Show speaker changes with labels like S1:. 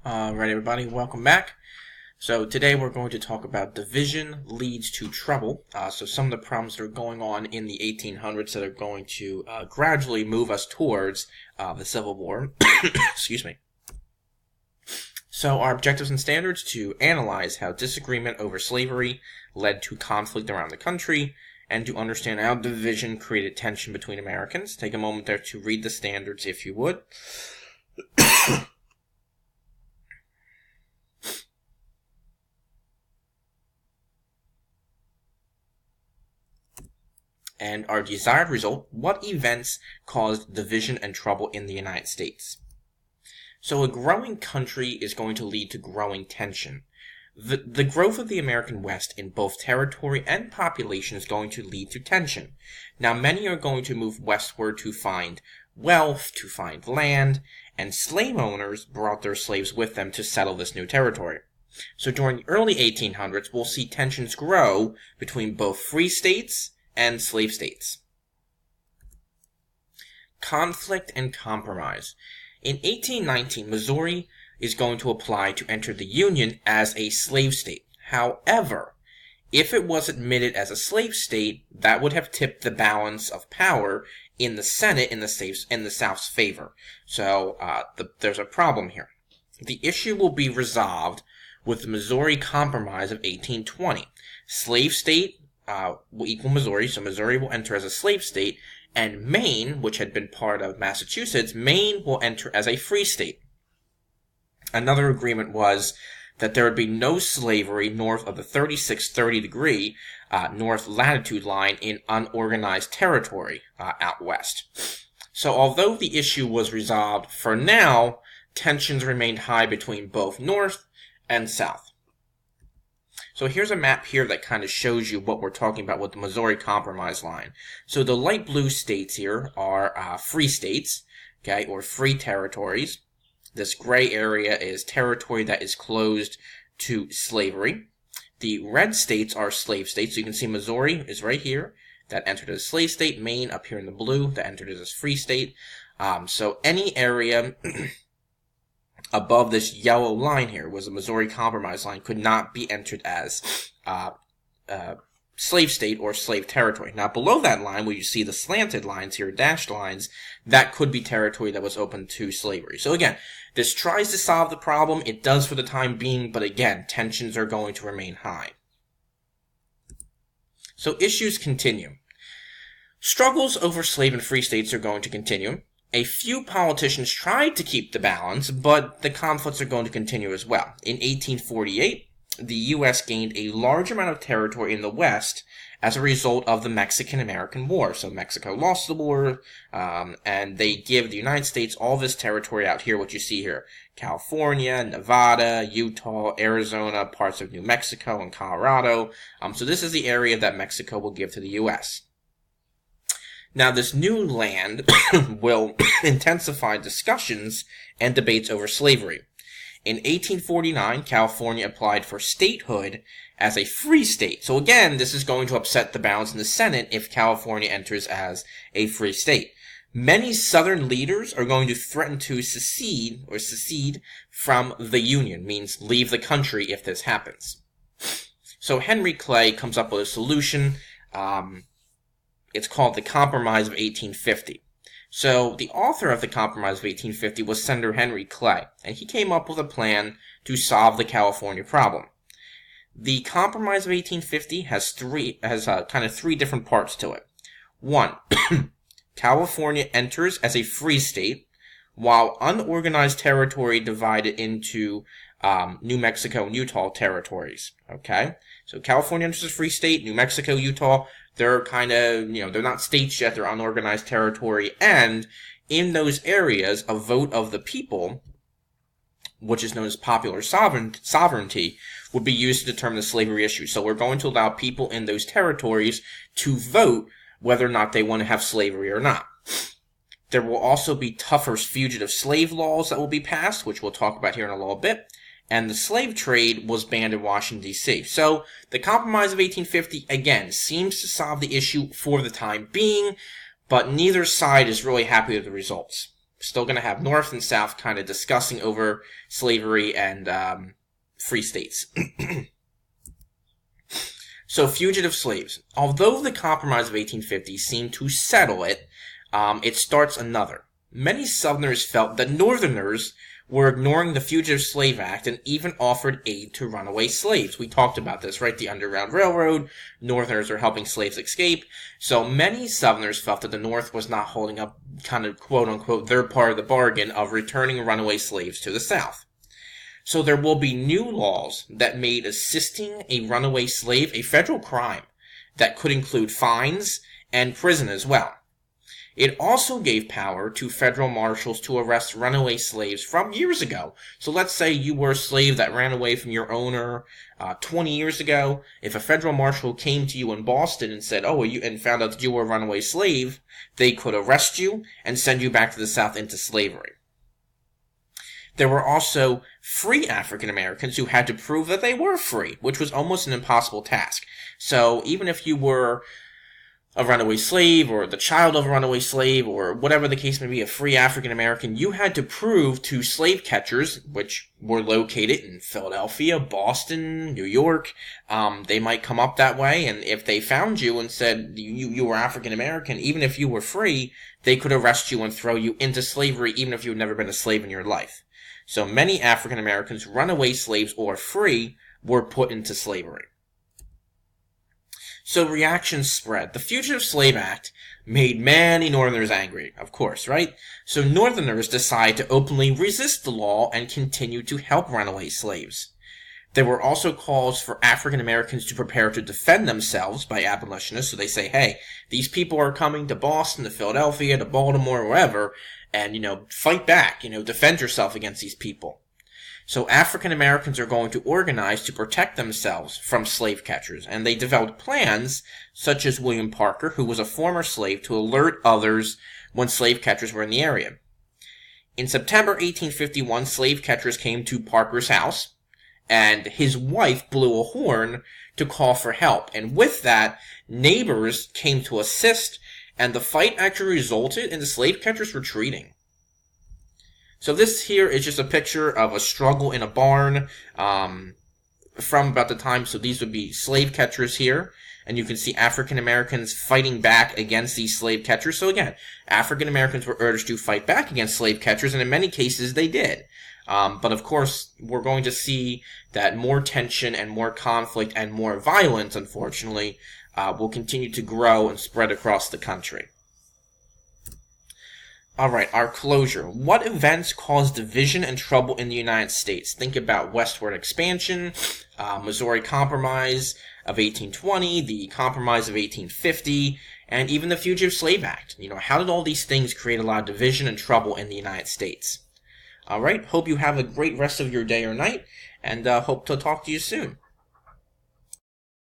S1: Alright everybody, welcome back. So today we're going to talk about division leads to trouble. So some of the problems that are going on in the 1800s that are going to gradually move us towards the Civil War. Excuse me. So our objectives and standards to analyze how disagreement over slavery led to conflict around the country, and to understand how division created tension between Americans. Take a moment there to read the standards if you would. And our desired result, what events caused division and trouble in the United States? So a growing country is going to lead to growing tension. The growth of the American West in both territory and population is going to lead to tension. Now many are going to move westward to find wealth, to find land, and slave owners brought their slaves with them to settle this new territory. So during the early 1800s, we'll see tensions grow between both free states and slave states. Conflict and compromise. In 1819, Missouri is going to apply to enter the Union as a slave state. However, if it was admitted as a slave state, that would have tipped the balance of power in the Senate in the South's favor. So there's a problem here. The issue will be resolved with the Missouri Compromise of 1820. Slave state will equal Missouri, so Missouri will enter as a slave state, and Maine, which had been part of Massachusetts, Maine will enter as a free state. Another agreement was that there would be no slavery north of the 3630-degree north latitude line in unorganized territory out west. So although the issue was resolved, for now, tensions remained high between both North and South. So here's a map here that kind of shows you what we're talking about with the Missouri Compromise line. So the light blue states here are free states, okay, or free territories. This gray area is territory that is closed to slavery. The red states are slave states. So you can see Missouri is right here, that entered as a slave state. Maine up here in the blue, that entered as a free state. So any area above this yellow line here was the Missouri Compromise line, could not be entered as slave state or slave territory. Now below that line, where you see the slanted lines here, dashed lines, that could be territory that was open to slavery. So again, this tries to solve the problem. It does for the time being, but again, tensions are going to remain high. So issues continue. Struggles over slave and free states are going to continue. A few politicians tried to keep the balance, but the conflicts are going to continue as well. In 1848, the U.S. gained a large amount of territory in the West as a result of the Mexican-American War. So Mexico lost the war, and they give the United States all this territory out here, what you see here. California, Nevada, Utah, Arizona, parts of New Mexico, and Colorado. So this is the area that Mexico will give to the U.S. Now, this new land will intensify discussions and debates over slavery. In 1849, California applied for statehood as a free state. So again, this is going to upset the balance in the Senate if California enters as a free state. Many Southern leaders are going to threaten to secede from the Union, means leave the country if this happens. So Henry Clay comes up with a solution. It's called the Compromise of 1850. So the author of the Compromise of 1850 was Senator Henry Clay, and he came up with a plan to solve the California problem. The Compromise of 1850 has kind of three different parts to it. One, California enters as a free state, while unorganized territory divided into New Mexico and Utah territories. Okay, so California enters as a free state, New Mexico, Utah, they're kind of, they're not states yet, they're unorganized territory, and in those areas, a vote of the people, which is known as popular sovereignty, would be used to determine the slavery issue. So we're going to allow people in those territories to vote whether or not they want to have slavery or not. There will also be tougher fugitive slave laws that will be passed, which we'll talk about here in a little bit. And the slave trade was banned in Washington, D.C. So the Compromise of 1850, again, seems to solve the issue for the time being, but neither side is really happy with the results. still going to have North and South kind of discussing over slavery and free states. So, fugitive slaves. Although the Compromise of 1850 seemed to settle it, it starts another. Many Southerners felt that Northerners were ignoring the Fugitive Slave Act and even offered aid to runaway slaves. We talked about this, right? The Underground Railroad. Northerners are helping slaves escape. So many Southerners felt that the North was not holding up kind of quote-unquote their part of the bargain of returning runaway slaves to the South. So there will be new laws that made assisting a runaway slave a federal crime that could include fines and prison as well. It also gave power to federal marshals to arrest runaway slaves from years ago. So let's say you were a slave that ran away from your owner 20 years ago. If a federal marshal came to you in Boston and said, and found out that you were a runaway slave, they could arrest you and send you back to the South into slavery. There were also free African Americans who had to prove that they were free, which was almost an impossible task. So even if you were a runaway slave or the child of a runaway slave or whatever the case may be, a free African American, you had to prove to slave catchers, which were located in Philadelphia, Boston, New York, they might come up that way, and if they found you and said you were African American, even if you were free, they could arrest you and throw you into slavery even if you had never been a slave in your life. So many African Americans, runaway slaves or free, were put into slavery. So reactions spread. The Fugitive Slave Act made many Northerners angry, of course, right? So Northerners decided to openly resist the law and continue to help runaway slaves. There were also calls for African Americans to prepare to defend themselves by abolitionists. So they say, hey, these people are coming to Boston, to Philadelphia, to Baltimore, wherever, and, fight back, defend yourself against these people. So African Americans are going to organize to protect themselves from slave catchers, and they developed plans, such as William Parker, who was a former slave, to alert others when slave catchers were in the area. In September 1851, slave catchers came to Parker's house, and his wife blew a horn to call for help, and with that, neighbors came to assist, and the fight actually resulted in the slave catchers retreating. So this here is just a picture of a struggle in a barn from about the time, so these would be slave catchers here, and you can see African Americans fighting back against these slave catchers. So again, African Americans were urged to fight back against slave catchers, and in many cases they did. But of course, we're going to see that more tension and more conflict and more violence, unfortunately, will continue to grow and spread across the country. Alright, our closure. What events caused division and trouble in the United States? Think about westward expansion, Missouri Compromise of 1820, the Compromise of 1850, and even the Fugitive Slave Act. How did all these things create a lot of division and trouble in the United States? Alright, hope you have a great rest of your day or night, and hope to talk to you soon.